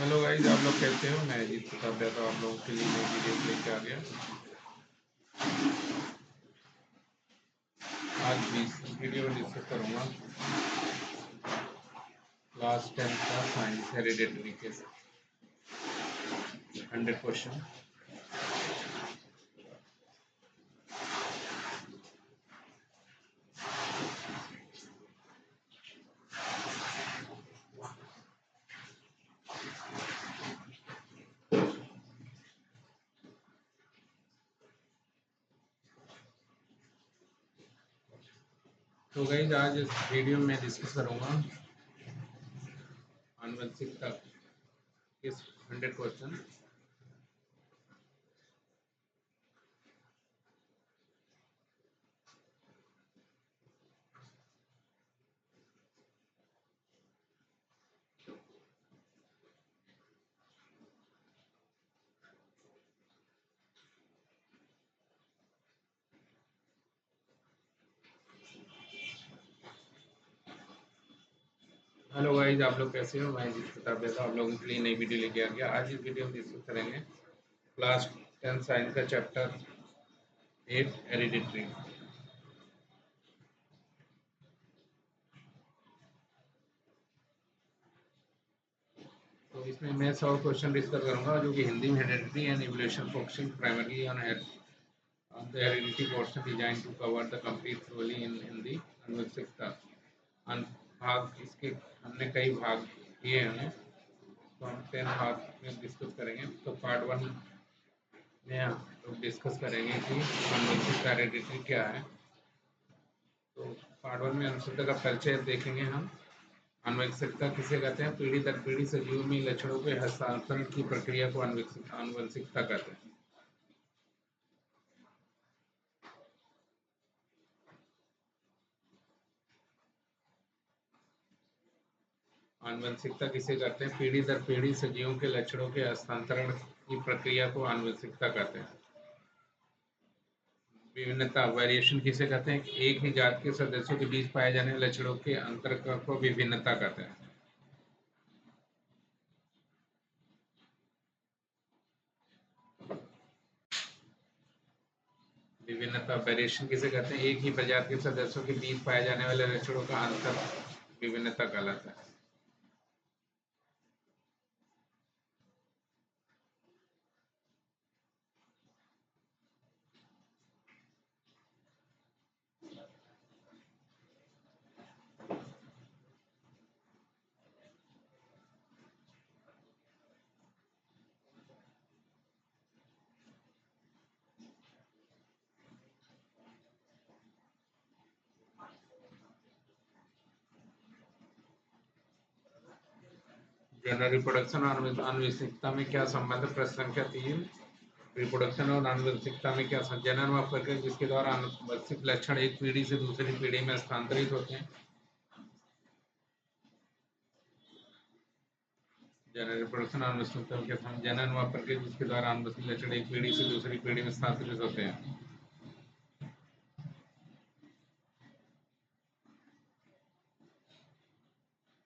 Hello guys, आप लोग कैसे हो। मैं अजीत प्रताप यादव आप लोगों के लिए नई वीडियो लेके आ गया। आज भी इस वीडियो में डिस्कस करूंगा क्लास 10 का साइंस हेरिडेटरी के 100 क्वेश्चन। तो गाइस, आज इस वीडियो में डिस्कस करूंगा आनुवंशिकता के 100 क्वेश्चन। हेलो गाइस, आप लोग कैसे हो। मैं अजीत प्रताप यादव आप लोगों के लिए नई वीडियो लेके आ गया। आज इस वीडियो में डिस्कस करेंगे क्लास 10 साइंस का चैप्टर 8 हेरिडेटरी। तो इसमें मैं 100 क्वेश्चन डिस्कस करूंगा जो कि हिंदी में heredity and evolution focusing primarily on the heredity portion designed to cover the complete thoroughly in the अनुवंशिकता। भाग इसके हमने कई भाग किए हैं, तो हम 10 भाग में डिस्कस करेंगे। तो पार्ट 1 में हम लोग डिस्कस करेंगे कि अनुवंशिकता हेरिडिटी क्या है। तो पार्ट 1 में अनुवंशिकता का परिचय देखेंगे हम। अनुवंशिकता किसे कहते हैं। पीढ़ी दर पीढ़ी सजीव में लक्षणों के हस्तांतरण की प्रक्रिया को अनुवंशिकता कहते हैं। आनुवंशिकता किसे कहते हैं। पीढ़ी दर पीढ़ी सजीवों के लक्षणों के हस्तांतरण की प्रक्रिया को आनुवंशिकता कहते हैं। विभिन्नता वेरिएशन किसे कहते हैं। एक ही जात के सदस्यों के बीच पाए जाने वाले लक्षणों के अंतर को विभिन्नता कहते हैं। विभिन्नता वेरिएशन किसे कहते हैं। एक ही प्रजाति के सदस्यों के बीच पाए जाने वाले लक्षणों का अंतर विभिन्नता कहलाता है। जनरल रिप्रोडक्शन और आनुवंशिकता में क्या संबंध है। प्रश्न संख्या 3। रिप्रोडक्शन और आनुवंशिकता में क्या जनन व प्रक्रिया जिसके द्वारा आनुवंशिक लक्षण एक पीढ़ी से दूसरी पीढ़ी में स्थानांतरित होते हैं। जनन रिप्रोडक्शन आनुवंशिकता में क्या जनन व प्रक्रिया जिसके द्वारा आनुवंशिक लक्षण एक पीढ़ी से दूसरी पीढ़ी में स्थानांतरित होते हैं।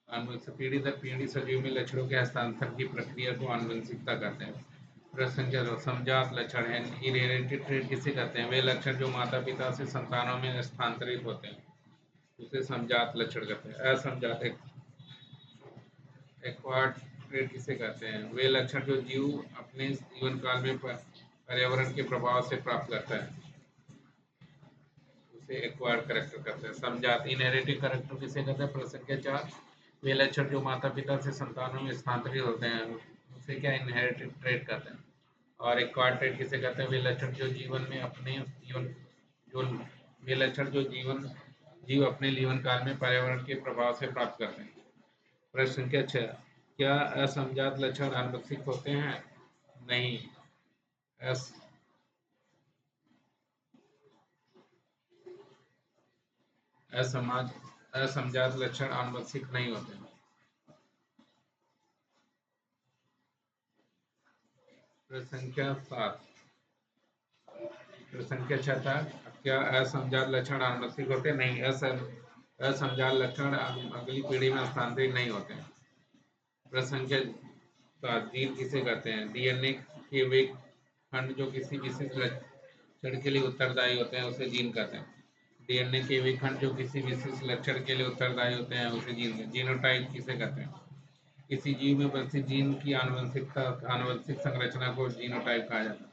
आनुवंशिक पीढ़ी दर पीढ़ी सजीव में लक्षणों के हस्तांतरण की प्रक्रिया को आनुवंशिकता कहते हैं। प्रश्न संख्या 2। समजात लक्षण है इनहेरिटेड ट्रेट किसे कहते हैं। वे लक्षण जो माता पिता से संतानों में स्थानांतरित होते हैं उसे समजात लक्षण कहते हैं। असमजात एक्वायर्ड ट्रेट किसे कहते हैं। वे लक्षण जो जीव अपने जीवन काल में पर्यावरण के प्रभाव से प्राप्त करता है उसे एक्वायर्ड कैरेक्टर कहते हैं। समजात इनहेरिटेड कैरेक्टर किसे कहते हैं। प्रश्न संख्या 4। वे लक्षण जो माता पिता से संतानों में स्थानांतरित होते हैं उसे क्या इनहेरिटेड ट्रेट कहते हैं। और एक्वायर्ड ट्रेट किसे कहते हैं। वे लक्षण जो जीवन में अपने जीवन जो वे लक्षण जो जीव अपने जीवन काल में पर्यावरण के प्रभाव से प्राप्त करते हैं। प्रश्न संख्या 6। क्या असमजात लक्षण आनुवंशिक होते हैं। नहीं। अस असमजात लक्षण आनुवंशिक नहीं होते। प्रश्न संख्या 7। प्रश्न संख्या 6 था। क्या असमजात लक्षण आनुवंशिक होते। नहीं। असमजात लक्षण अगली पीढ़ी में हस्तांतरित नहीं होते। प्रश्न संख्या साथ जीन किसे कहते हैं? डीएनए के वे खंड जो किसी विशेष लक्षण के लिए उत्तरदायी होते हैं उसे जीन कहते हैं। डीएनए के वे खंड जो किसी विशेष लक्षण के लिए उत्तरदायी होते हैं उसे जीन। जीनोटाइप किसे कहते हैं? किसी जीव में उपस्थित जीन की आनुवंशिक संरचना को जीनोटाइप कहा जाता है।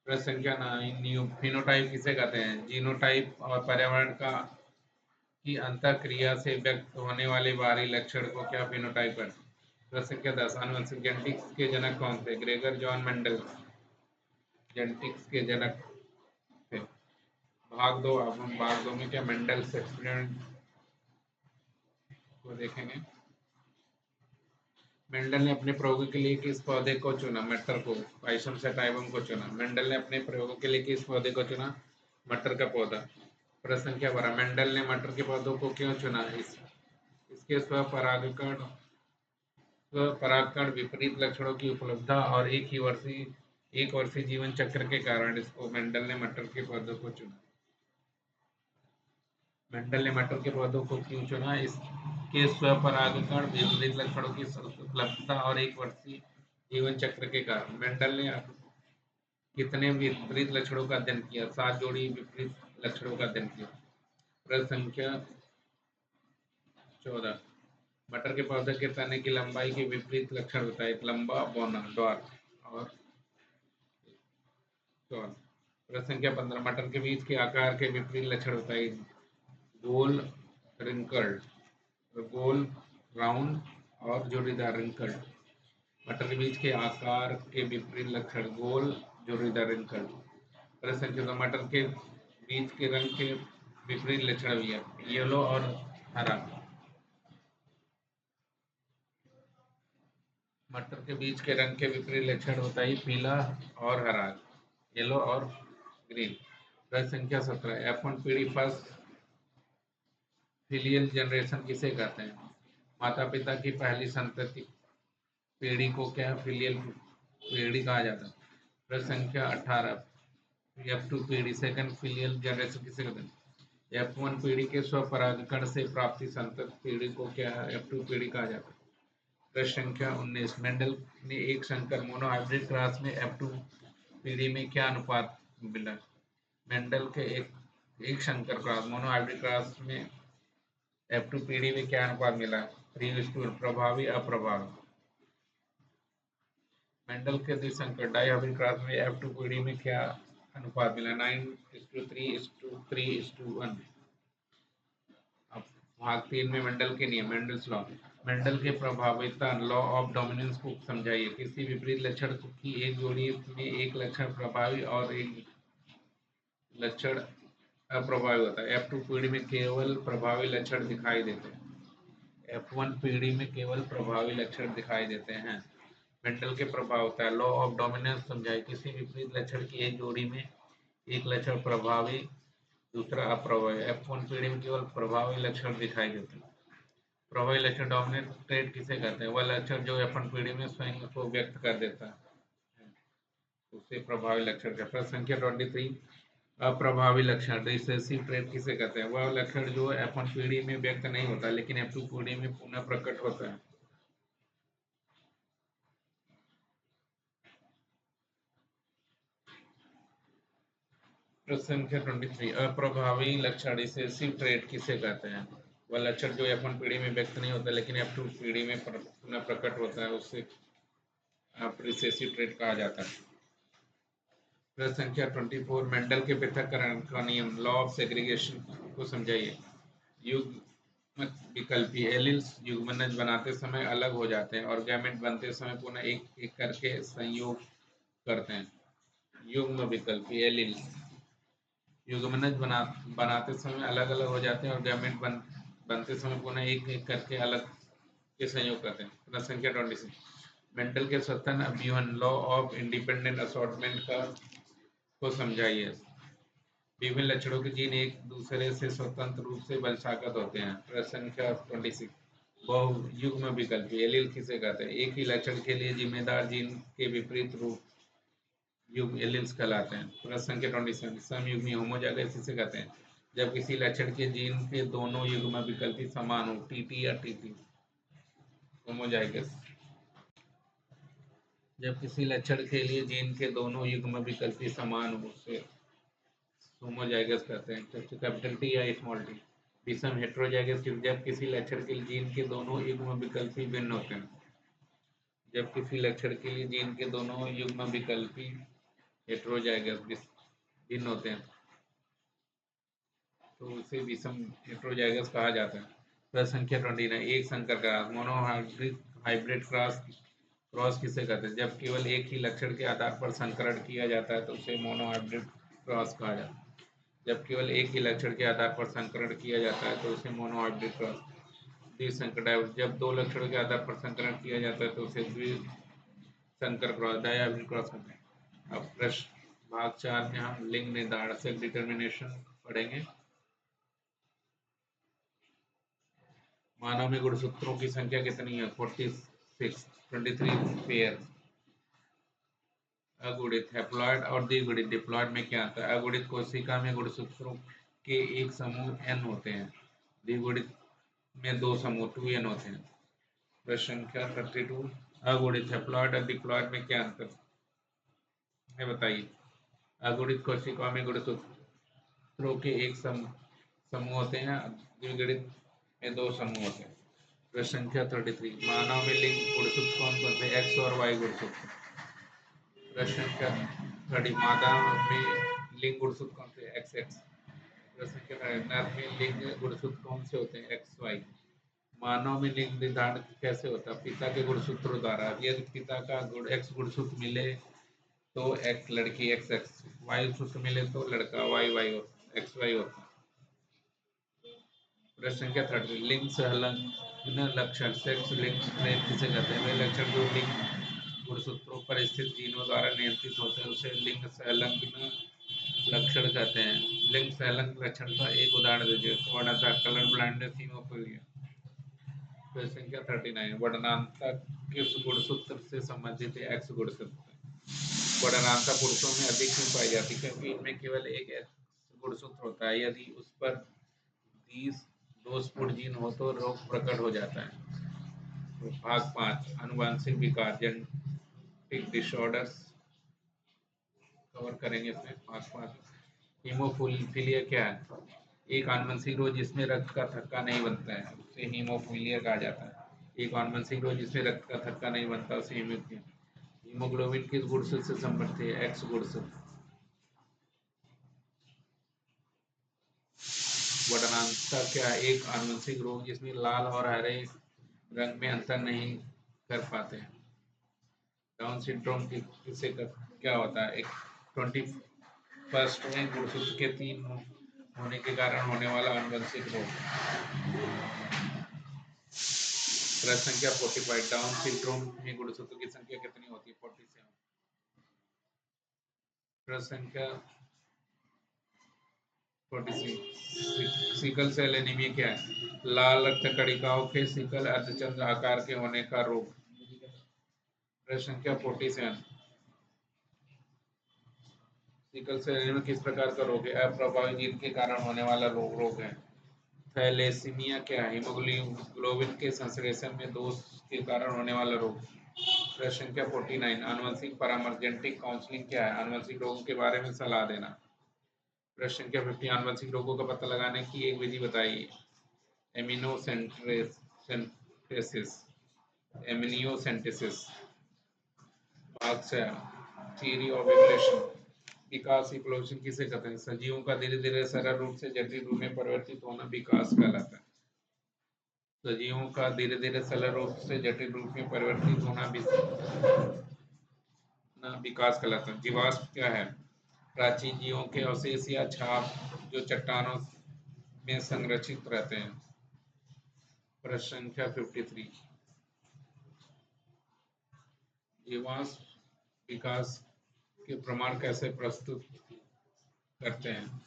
प्रश्न संख्या 9, फिनोटाइप किसे कहते हैं? जीनोटाइप और पर्यावरण की अंतःक्रिया से व्यक्त होने वाले बाहरी लक्षण को क्या फिनोटाइप कहते हैं? प्रश्न संख्या 10, आनुवंशिक जेनेटिक्स के जनक कौन थे? ग्रेगर जॉन मेंडल जेनेटिक्स के जनक थे। भाग 2, अब हम भाग 2 में क्या मेंडल्स एक्सपेरिमेंट को देखेंगे। मेंडल ने अपने प्रयोगों के लिए किस पौधे को चुना? मटर को, पाइसम सटाइवम को चुना। मेंडल ने अपने प्रयोगों के लिए किस पौधे को चुना? मटर का पौधा। प्रश्न संख्या 12, मेंडल ने मटर के पौधों को क्यों चुना? इसके स्वपरागकण विपरीत लक्षणों की उपलब्धता और एक वर्षीय जीवन चक्र के कारण इसको मेंडल ने मटर के पौधों को चुना। मेंडल ने मटर के पौधों को क्यों चुना? इसके स्वपरागकण विपरीत लक्षणों की उपलब्धता और एक वर्षीय जीवन चक्र के कारण। मेंडल ने कितने विपरीत लक्षणों का अध्ययन किया? 7 जोड़ी विपरीत लक्षणों का अध्ययन किया। प्रश्न संख्या 14, मटर के पौधे के तने की लंबाई के विपरीत लक्षण बताइए। लंबा, बौना, ड्वार्फ और चौड़ा। प्रश्न संख्या 15, मटर के बीज के आकार के विपरीत लक्षण बताइए। गोल, रिंकल्ड, गोल, राउंड और जोड़ीदार रिंकल्ड। मटर के बीज के आकार के विपरीत लक्षण गोल, जोड़ीदार रिंकल्ड। प्रश्न संख्या 2, मटर के बीज के रंग के विपरीत लक्षण भी है। येलो और हरा। मटर के बीज के रंग के विपरीत लक्षण बताइए। पीला और हरा, येलो और ग्रीन। प्रश्न संख्या 17, F1 पीढ़ी फर्स्ट फिलियल जनरेशन किसे कहते हैं? माता पिता की पहली संतति पीढ़ी को क्या फिलियल पीढ़ी कहा जाता है? प्रश्न संख्या 18, F2 पीढ़ी सेकंड फिलियल जनरेशन किसे कहते हैं? F1 पीढ़ी के स्वपरागकण से प्राप्ति संतति पीढ़ी को क्या F2 पीढ़ी कहा जाता है? प्रश्न संख्या 19, मेंडल ने एक संकर मोनोहाइब्रिड क्रॉस में F2 पीढ़ी में क्या अनुपात मिला? मेंडल के एक संकर क्रॉस मोनोहाइब्रिड क्रॉस में F2 पीढ़ी में क्या अनुपात मिला? 3:1, प्रभावी अप्रभावी। मेंडल के द्विसंकर डाइहाइब्रिड क्रॉस में F2 पीढ़ी में क्या अनुपात मिला? 9:3:3:1। अब भाग 3 में मेंडल के नियम, मेंडल्स लॉ। मेंडल के प्रभाविता लॉ ऑफ डोमिनेंस को समझाइए। किसी विपरीत लक्षण की एक जोड़ी में एक लक्षण प्रभावी और एक लक्षण अप्रभावी होता है। F2 पीढ़ी में केवल प्रभावी लक्षण दिखाई देते हैं। F1 पीढ़ी में केवल प्रभावी लक्षण दिखाई देते हैं। मेंडल के प्रभाव होता है। लॉ ऑफ डोमिनेंस समझाइए। किसी विपरीत लक्षण की एक जोड़ी में एक लक्षण प्रभावी, दूसरा अप्रभावी। F1 पीढ़ी में केवल प्रभावी लक्षण दिखाई देते हैं। प्रभावी लक्षण डोमिनेंट ट्रेट किसे कहते हैं? वह लक्षण जो F1 पीढ़ी में स्वयं को व्यक्त कर देता है उसे प्रभावी लक्षण कहते हैं। प्रश्न संख्या 23, अप्रभावी लक्षण रिसेसिव ट्रेट किसे कहते हैं? वह लक्षण जो F1 पीढ़ी में व्यक्त नहीं होता लेकिन F2 पीढ़ी में पुनः प्रकट होता है। प्रश्न संख्या 23, अप्रभावी लक्षण रिसेसिव ट्रेट किसे कहते हैं? वह लक्षण जो F1 पीढ़ी में व्यक्त नहीं होता लेकिन F2 पीढ़ी में पुनः प्रकट होता है उसे रिसेसिव ट्रेट कहा जाता है। प्रश्न संख्या 24, मेंडल के पृथक्करण का नियम, लॉ ऑफ सेग्रीगेशन को समझाइए। युग्म विकल्पी एलील्स युग्मनज बनाते समय अलग हो जाते हैं और गैमेट बनते समय पुनः एक एक करके संयोग करते हैं। युग्म विकल्पी एलील्स युग्मनज बनाते समय अलग अलग हो जाते हैं और गैमेट बनते समय पुनः एक एक करके अलग के संयोग करते हैं। प्रश्न संख्या 26, मेंडल के स्वतंत्र अभिवन लॉ ऑफ इंडिपेंडेंट असॉर्टमेंट का को समझाइए। विभिन्न लक्षणों के जीन एक दूसरे से स्वतंत्र रूप से बलशाखत होते हैं। प्रश्न संख्या 26, बहुयुग्म विकल्पी एलील किसे कहते हैं? एक ही लक्षण के लिए जिम्मेदार जीन के विपरीत रूप युग्म एलील्स कहलाते हैं। प्रश्न संख्या 27, समयुग्मी होमोजाइगस किसे कहते हैं? जब किसी लक्षण के जीन के दोनों युग्म विकल्पी समान हो, टीटी या टीटी। होमोजाइगस। जब किसी लक्षण के लिए जीन के दोनों युग्म विकल्पी समान हो उसे होमोजाइगस कहते हैं। तो कैपिटल टी या स्मॉल टी। विषम हेट्रोजाइगस जब किसी लक्षण के लिए जीन के दोनों युग्म विकल्पी भिन्न होते हैं। जब किसी लक्षण के लिए जीन के दोनों युग्म विकल्पी हेट्रोजाइगस भिन्न होते हैं तो उसे विषम हेट्रोजाइगस कहा जाता है। प्रश्न संख्या 29, एक संकर क्रॉस मोनोहाइब्रिड हाइब्रिड क्रॉस किसे कहते हैं? जब केवल एक ही लक्षण के आधार पर संकरण किया जाता है तो उसे मोनोहाइब्रिड क्रॉस कहा जाता है। जब केवल एक ही लक्षण के आधार पर संकरण किया जाता है तो उसे मोनोहाइब्रिड क्रॉस। द्विसंकर जब दो लक्षणों के आधार पर संकरण किया जाता है तो उसे द्विसंकर क्रॉस डायहाइब्रिड क्रॉस कहते हैं। अब प्रश्न भाग 4 में हम लिंग निर्धारण से डिटर्मिनेशन पढ़ेंगे। मानव में गुणसूत्रों की संख्या कितनी है? 46, 23 पेयर। अगुणित हैप्लॉइड और द्विगुणित डिप्लॉइड में क्या अंतर है? अगुणित कोशिका में गुणसूत्रों के एक समूह n होते हैं, द्विगुणित में दो समूह 2n होते हैं। प्रश्न संख्या 32, अगुणित हैप्लॉइड और डिप्लॉइड में क्या अंतर है बताइए? अगुणित कोशिका में गुणसूत्रों के एक समूह होते हैं, द्विगुणित में दो समूह होते हैं। प्रश्न संख्या 33, मानव में लिंग गुणसूत्र कौन कौन से? एक्स और वाई गुणसूत्र। प्रश्न संख्या 30, मादा में लिंग गुणसूत्र कौन से? X x. प्रश्न संख्या 30, नर में लिंग गुणसूत्र कौन से होते हैं? X Y. मानव में लिंग निर्धारण कैसे होता है? पिता के गुणसूत्रों द्वारा। यदि पिता का एक्स गुणसूत्र मिले तो एक्स लड़की एक्स एक्स, वाई सूत्र मिले तो लड़का वाई वाई एक्स वाई होता है। प्रश्न संख्या 30, लिंग संलग्न लक्षण सेक्स लिंक ट्रेट किसे कहते हैं? वे लक्षण जो लिंग गुणसूत्रों पर स्थित जीनों द्वारा नियंत्रित होते हैं उसे लिंग संलग्न लक्षण कहते हैं। लिंग संलग्न लक्षण का एक उदाहरण दीजिए। वर्णता, कलर ब्लाइंडनेस, हीमोफीलिया। प्रश्न संख्या 39, वर्णनांता किस गुणसूत्र से संबंधित है? एक्स गुणसूत्र। वर्णनांता पुरुषों में अधिक क्यों पाई जाती है? क्योंकि इनमें केवल एक एक्स गुणसूत्र होता है। यदि उस पर 20 दोषपूर्ण जीन हो तो रोग प्रकट हो जाता है। तो भाग 5, अनुवांशिक विकार जेनेटिक डिसऑर्डर्स कवर करेंगे इसमें। भाग 5, हीमोफीलिया क्या है? एक आनुवंशिक रोग जिसमें रक्त का थक्का नहीं बनता है उसे हीमोफीलिया कहा जाता है। एक आनुवंशिक रोग जिसमें रक्त का थक्का नहीं बनता उसे हीमोफीलिया। हीमोग्लोबिन किस गुणसूत्र से संबंधित है? एक्स गुणसूत्र। वर्णनांता क्या है? एक आनुवंशिक रोग जिसमें लाल और हरे रंग में अंतर नहीं कर पाते हैं। डाउन सिंड्रोम किसे क्या होता है? एक 21वें गुणसूत्र के 3 होने के कारण होने वाला आनुवंशिक रोग। प्रश्न संख्या 45, डाउन सिंड्रोम में गुणसूत्रों की संख्या कितनी होती है? 47। प्रश्न संख्या 46, सिकल सेल एनीमिया क्या है? लाल रक्त कणिकाओं के सिकल अर्धचंद्र आकार के होने का रोग। प्रश्न संख्या 47, सिकल सेल एनीमिया किस प्रकार का रोग है? अप्रभावी जीन के कारण होने वाला रोग है। थैलेसीमिया क्या है? हीमोग्लोबिन के संश्लेषण में दोष के कारण होने वाला रोग। प्रश्न संख्या 49, आनुवंशिक परामर्श जेनेटिक काउंसलिंग क्या है? आनुवंशिक रोगों के बारे में सलाह देना। प्रश्न संख्या 50, आनुवंशिक रोगों का पता लगाने की एक विधि बताइए। एमिनियोसेंटेसिस। भाग 6, theory of evolution, Vikas evolution किसे कहते हैं? सजीवों का धीरे धीरे सरल रूप से जटिल रूप में परिवर्तित होना विकास कहलाता है। सजीवों का धीरे धीरे सरल रूप से जटिल रूप में परिवर्तित होना विकास कहलाता है। जीवाश्म क्या है? प्राचीन जीवों के अवशेष या छाप जो चट्टानों में संरक्षित रहते हैं। प्रश्न संख्या 53, जीवाश्म विकास के प्रमाण कैसे प्रस्तुत करते हैं?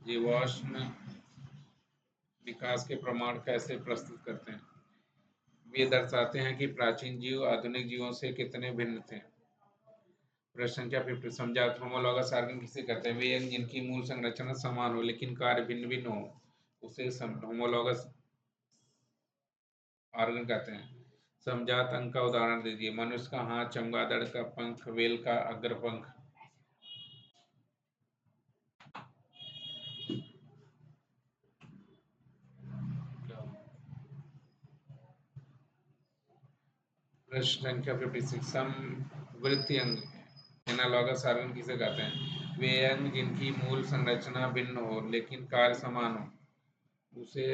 जीवाश्म विकास के प्रमाण कैसे प्रस्तुत करते हैं? वे दर्शाते हैं कि प्राचीन जीव आधुनिक जीवों से कितने भिन्न थे। प्रश्न संख्या 50, समझात होमोलॉगस ऑर्गन किसे कहते हैं? वे अंग जिनकी मूल संरचना समान हो लेकिन कार्य भिन्न भिन्न हो उसे होमोलॉगस ऑर्गन कहते हैं। समजात अंग का उदाहरण दीजिए। मनुष्य का हाथ, चमगादड़ का पंख, वेल का अग्रपंख। प्रश्न संख्या 56। समवृत्ति अंग एनालॉगस ऑर्गन किसे कहते हैं? वे अंग जिनकी मूल संरचना भिन्न हो लेकिन कार्य समान हो उसे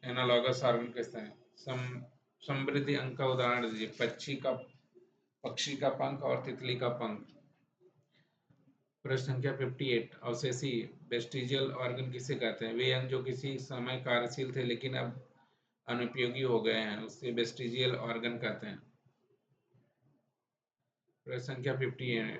एनालॉगस ऑर्गन कहते हैं। समवृद्धि अंग का उदाहरण दीजिए। पक्षी का पंख और तितली का पंख। प्रश्न संख्या 58। अवशेषी वेस्टिजियल ऑर्गन किसे कहते हैं? वे अंग जो किसी समय कार्यशील थे लेकिन अब अनुपयोगी हो गए हैं उसे वेस्टिजियल ऑर्गन कहते हैं। प्रश्न संख्या 58।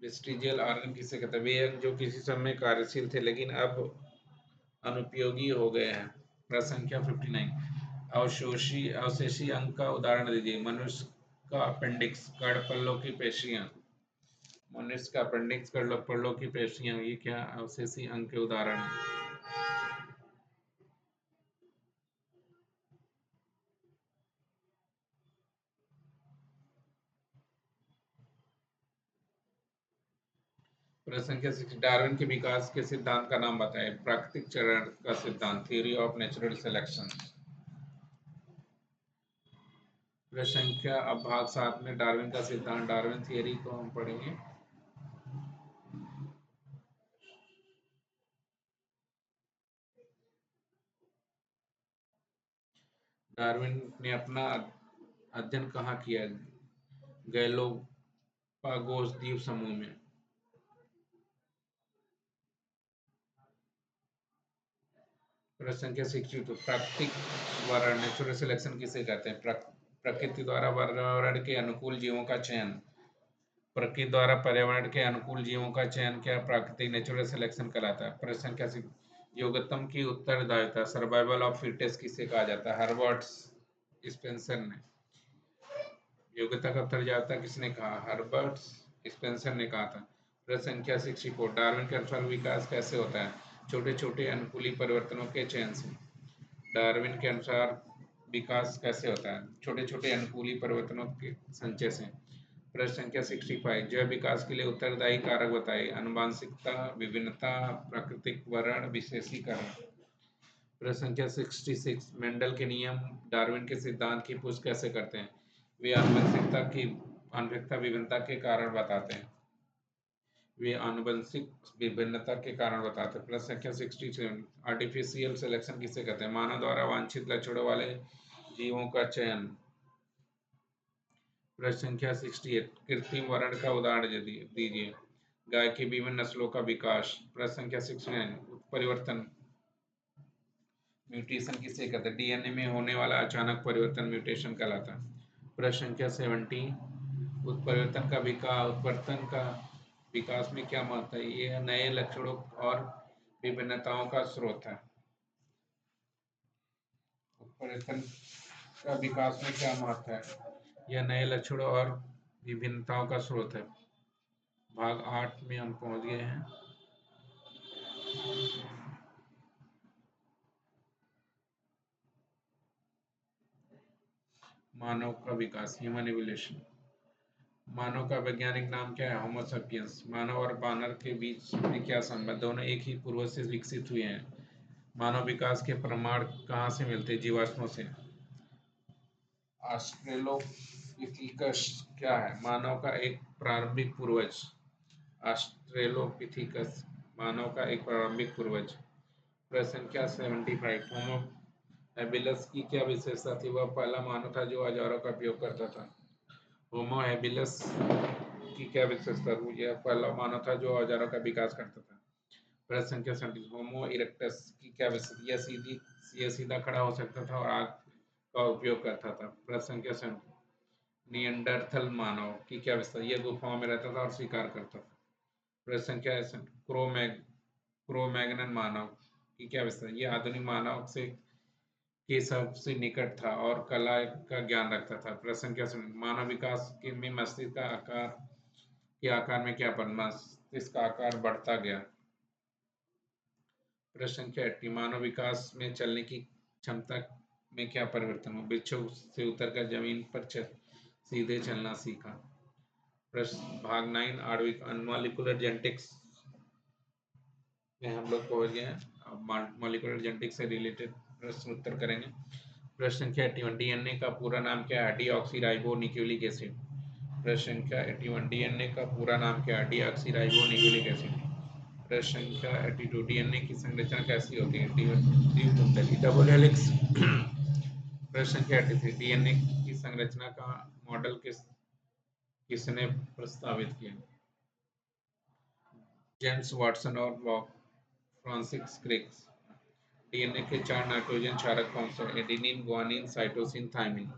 वेस्टिजियल ऑर्गन किसे कहते हैं? वे अंग जो किसी समय कार्यशील थे लेकिन अब अनुपयोगी हो गए हैं। प्रश्न संख्या 59। अवशेषी अंग का उदाहरण दीजिए। मनुष्य का अपेंडिक्स, कर्णपल्लों की पेशियां। मनुष्य का अपेंडिक्स, कर्णपल्लों की पेशियां, ये क्या अवशेषी अंग के उदाहरण हैं? प्रश्न संख्या 60। डार्विन के विकास के सिद्धांत का नाम बताएं। प्राकृतिक चरण का सिद्धांत, थ्योरी ऑफ नेचुरल सिलेक्शन। प्रश्न संख्या अब भाग 7 में डार्विन का सिद्धांत, डार्विन थियरी को हम पढ़ेंगे। डार्विन ने अपना अध्ययन कहाँ किया? गैलोपागोस द्वीप समूह में। प्रश्न संख्या 62। प्राकृतिक वर्ण नेचुरल सिलेक्शन किसे कहते हैं? प्रकृति द्वारा पर्यावरण के अनुकूल जीवों का चयन। प्रकृति द्वारा पर्यावरण के अनुकूल जीवों का चयन क्या प्राकृतिक नेचुरल सिलेक्शन कहलाता है? प्रश्न संख्या 63। योग्यतम की उत्तरदायिता, सर्वाइवल ऑफ फिटेस्ट किसे कहा जाता है? हर्बर्ट स्पेंसर ने। योग्यता का उत्तरदायिता किसने कहा? हर्बर्ट स्पेंसर ने कहा था। प्रश्न संख्या 64। डार्विन के अनुसार विकास कैसे होता है? छोटे छोटे अनुकूली परिवर्तनों के चयन से। डार्विन के अनुसार विकास कैसे होता है? छोटे छोटे अनुकूली परिवर्तनों के संचय से। प्रश्न संख्या 65। जैव विकास के लिए उत्तरदायी कारक बताइए। आनुवंशिकता, विभिन्नता, प्राकृतिक वर्ण, विशेषीकरण। प्रश्न संख्या 66। मेंडल के नियम डार्विन के सिद्धांत की पुष्टि कैसे करते हैं? वे आनुवंशिकता विभिन्नता के कारण बताते हैं। वे आनुवंशिक विभिन्नता के कारण बताते हैं। प्रश्न संख्या 67। आर्टिफिशियल सिलेक्शन किसे कहते हैं? मानव द्वारा वांछित लक्षणों वाले जीवों का चयन। प्रश्न संख्या 68। कृत्रिम वर्ण का उदाहरण दीजिए। गाय की विभिन्न नस्लों का विकास। प्रश्न संख्या 69। उत्परिवर्तन म्यूटेशन किसे कहते हैं? डीएनए में होने वाला अचानक परिवर्तन म्यूटेशन कहलाता है। प्रश्न संख्या 70। उत्परिवर्तन का विकास में क्या महत्व है? ये नए लक्षणों और विभिन्नताओं का स्रोत है। उत्परिवर्तन का विकास में क्या महत्व है? यह नए लक्षणों और विभिन्नताओं का स्रोत है। भाग 8 में हम पहुंच गए हैं। मानव का विकास, ह्यूमन इवोल्यूशन। मानव का वैज्ञानिक नाम क्या है? होमो सेपियंस। मानव और बानर के बीच में क्या संबंध? दोनों एक ही पूर्वज से विकसित हुए हैं। मानव विकास के प्रमाण कहाँ से मिलते हैं? जीवाश्मों से। ऑस्ट्रेलोपिथेकस क्या है? मानव का एक प्रारंभिक पूर्वज। ऑस्ट्रेलोपिथेकस मानव का एक प्रारंभिक पूर्वज। प्रश्न संख्या 75। होमो हैबिलस की क्या विशेषता थी? वह पहला मानव था जो औजारों का उपयोग करता था। होमो हैबिलस की क्या विशेषता थी? यह पहला मानव था जो औजारों का विकास करता था। प्रश्न संख्या 77। होमो इरेक्टस की क्या विशेषता? यह सीधा खड़ा हो सकता था और आग का उपयोग करता था। प्रश्न संख्या 77। नियंडरथल मानव की क्या विशेषता? यह गुफाओं में रहता था और शिकार करता था। प्रश्न संख्या 78। क्रोमैग्नन मानव की क्या विशेषता? यह आधुनिक मानव से के सबसे निकट था और कला का ज्ञान रखता था। प्रश्न संख्या 79। मानव विकास के में मस्तिष्क का आकार के आकार में क्या परिवर्तन? मस्तिष्क का आकार बढ़ता गया। प्रश्न संख्या 80, मानव विकास में चलने की क्षमता में क्या परिवर्तन हुआ? वृक्षों से उतरकर जमीन पर सीधे चलना सीखा। प्रश्न भाग 9 आणविक मॉलिक्यूलर जेनेटिक्स में हम लोग पहुंच गए हैं। अब मॉलिक्यूलर जेनेटिक्स से रिलेटेड प्रश्न उत्तर करेंगे। प्रश्न संख्या 81, डीएनए का पूरा नाम क्या है? Deoxyribonucleic acid. प्रश्न संख्या 81, डीएनए का पूरा नाम क्या है? Deoxyribonucleic acid. प्रश्न संख्या 82, डीएनए की संरचना कैसी होती है? द्विकुंडली डबल हेलिक्स। प्रश्न संख्या 83, डीएनए की संरचना का मॉडल किसने प्रस्तावित किया? जेम्स वाटसन और फ्रांसिस क्रिक। डीएनए के 4 नाइट्रोजन क्षारक कौन से? Adenine, guanine, cytosine, thymine.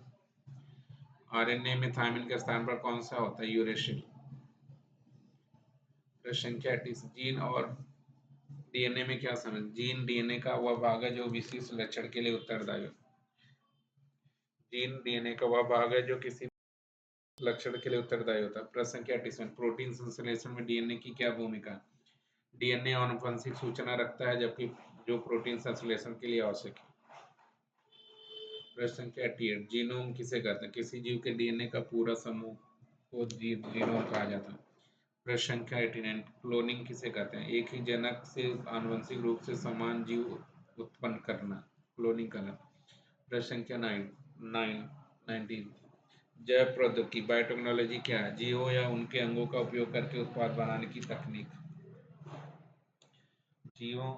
RNA में थाइमिन के स्थान पर कौन सा होता है? यूरेसिल। प्रश्न संख्या 88, जीन और डीएनए में क्या समझ? जीन डीएनए का वह भाग है जो विशिष्ट लक्षण के लिए उत्तरदायी है। जीन डीएनए का वह भाग है जो किसी लक्षण के लिए उत्तरदायी होता है। प्रश्न संख्या 88, प्रोटीन संश्लेषण में डीएनए की क्या भूमिका? डीएनए आनुवंशिक सूचना रखता है जबकि जो प्रोटीन संश्लेषण के लिए आवश्यक है। प्रश्न संख्या 88, जीनोम किसे कहते हैं? किसी जीव के डीएनए का पूरा समूह को जीनोम कहा जाता है। प्रश्न संख्या 89, क्लोनिंग किसे कहते हैं? एक ही जनक से आनुवंशिक रूप से समान जीव उत्पन्न करना, क्लोनिंग करना। प्रश्न संख्या 19, जैव प्रौद्योगिकी बायोटेक्नोलॉजी क्या है? जीवों या उनके अंगों का उपयोग करके उत्पाद बनाने की तकनीक। जीवों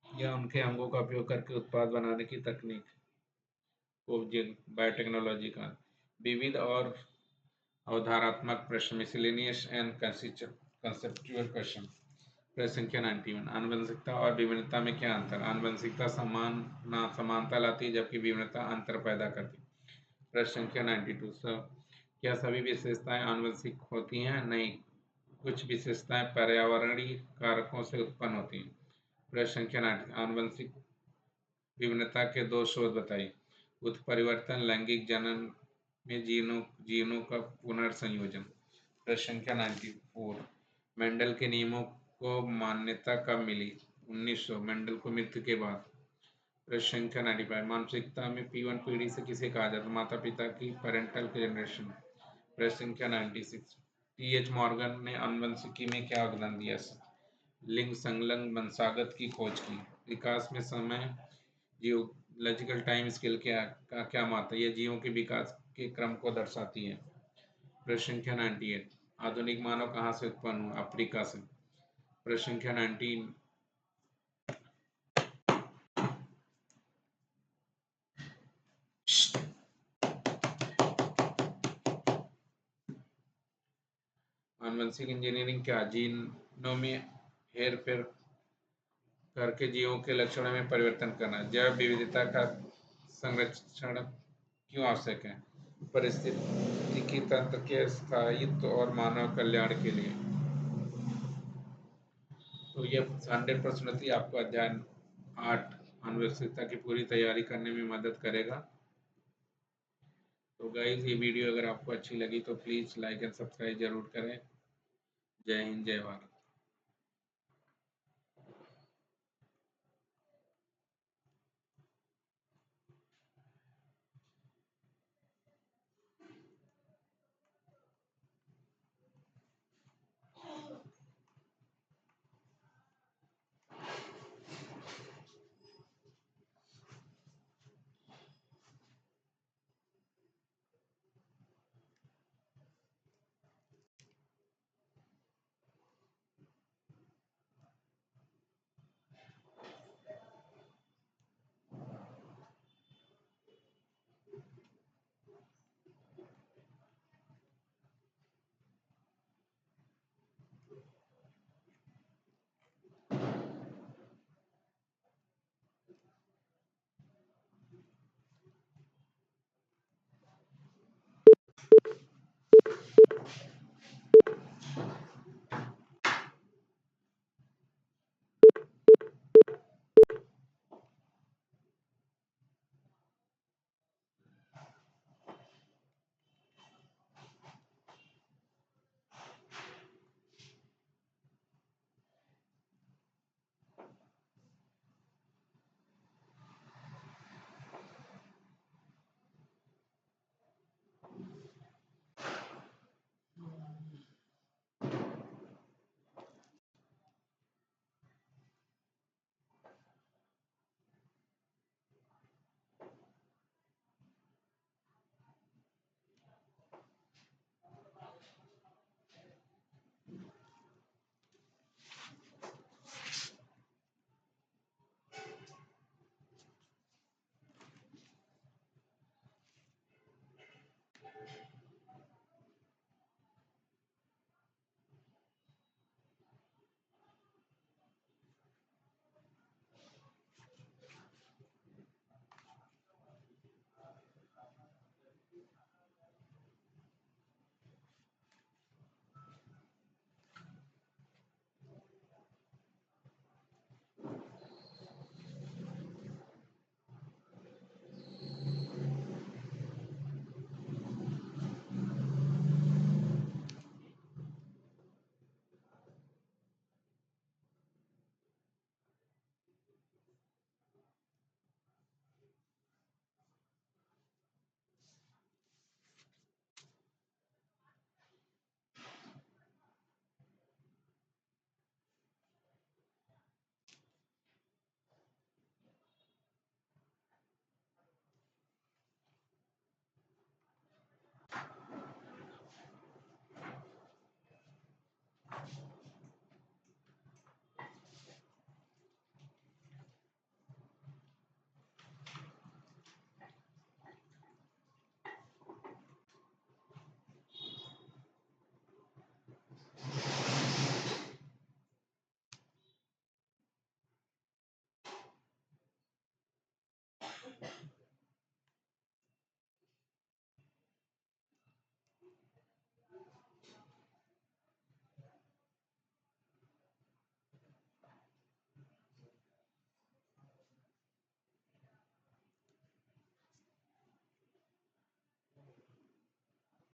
या उनके अंगों का उपयोग करके उत्पाद बनाने की तकनीक को बायोटेक्नोलॉजी का। विविध और अवधारणात्मक प्रश्न, मिसलेनियस एंड कंसेप्चुअल क्वेश्चन। प्रश्न संख्या 91, आनुवंशिकता और विभिन्नता में क्या अंतर? आनुवंशिकता समानता लाती है जबकि विभिन्नता अंतर पैदा करती है। प्रश्न संख्या 92, क्या सभी विशेषताएं आनुवंशिक होती हैं? नहीं, कुछ विशेषताएं पर्यावरणीय कारकों से उत्पन्न होती हैं। प्रश्न संख्या 90, आनुवंशिक विभिन्नता के 2 स्रोत बताइए। उत्परिवर्तन, लैंगिक जनन में जीनों का पुनर्संयोजन। प्रश्न संख्या 94, मेंडल के नियमों को मान्यता कब मिली? 1900, मेंडल को मृत्यु के बाद। प्रश्न संख्या 95, मानसिकता में P1 पीढ़ी से किसे कहा जाता है? माता पिता की, पेरेंटल जनरेशन। प्रश्न संख्या 96, टीएच मॉर्गन ने आनुवंशिकी में क्या योगदान दिया? लिंग संलग्न वंशागत की खोज की। विकास में समय जियोलॉजिकल टाइम स्केल क्या महत्व है? यह जीवों के विकास के क्रम को दर्शाती है। प्रश्न संख्या 98, आधुनिक मानव कहाँ से उत्पन्न हुआ? अफ्रीका से। प्रश्न संख्या 19, आनुवंशिक इंजीनियरिंग क्या? जीनों में हेरफेर करके जीवों के लक्षणों में परिवर्तन करना। जैव विविधता का संरक्षण क्यों आवश्यक है? पारिस्थितिकी तंत्र के स्थायित्व और मानव कल्याण के लिए। तो ये 100 प्रश्न थी, आपको अध्याय 8 आनुवंशिकता की पूरी तैयारी करने में मदद करेगा। तो गाइस, ये वीडियो अगर आपको अच्छी लगी तो प्लीज़ लाइक एंड सब्सक्राइब जरूर करें। जय हिंद, जय भारत।